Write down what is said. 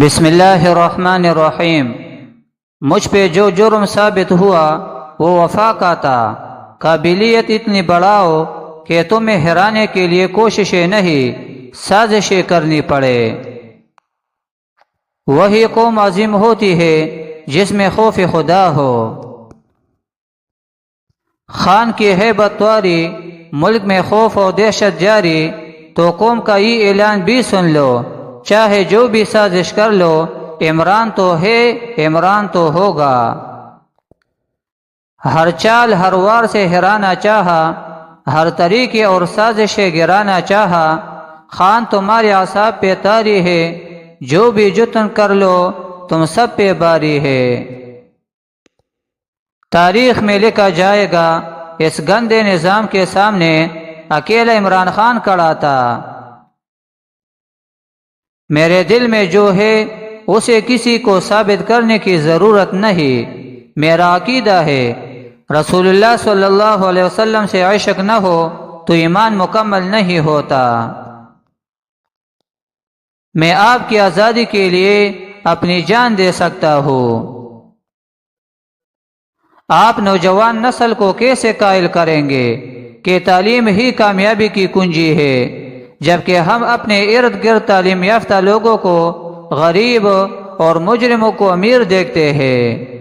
بسم اللہ الرحمن الرحیم۔ مجھ پہ جو جرم ثابت ہوا وہ وفا کا تھا۔ قابلیت اتنی بڑھاؤ کہ تمہیں ہرانے کے لیے کوششیں نہیں سازشیں کرنی پڑے۔ وہی قوم عظیم ہوتی ہے جس میں خوف خدا ہو۔ خان کی ہیبت طاری، ملک میں خوف و دہشت جاری، تو قوم کا یہ اعلان بھی سن لو، چاہے جو بھی سازش کر لو، عمران تو ہے، عمران تو ہوگا۔ ہر چال ہر وار سے ہرانا چاہا، ہر طریقے اور سازش سے گرانا چاہا، خان تمہارے اعصاب پہ طاری ہے، جو بھی جتن کر لو تم سب پہ باری ہے۔ تاریخ میں لکھا جائے گا اس گندے نظام کے سامنے اکیلا عمران خان کھڑا تھا۔ میرے دل میں جو ہے اسے کسی کو ثابت کرنے کی ضرورت نہیں۔ میرا عقیدہ ہے رسول اللہ صلی اللہ علیہ وسلم سے عشق نہ ہو تو ایمان مکمل نہیں ہوتا۔ میں آپ کی آزادی کے لیے اپنی جان دے سکتا ہوں۔ آپ نوجوان نسل کو کیسے قائل کریں گے کہ تعلیم ہی کامیابی کی کنجی ہے، جبکہ ہم اپنے ارد گرد تعلیم یافتہ لوگوں کو غریب اور مجرموں کو امیر دیکھتے ہیں۔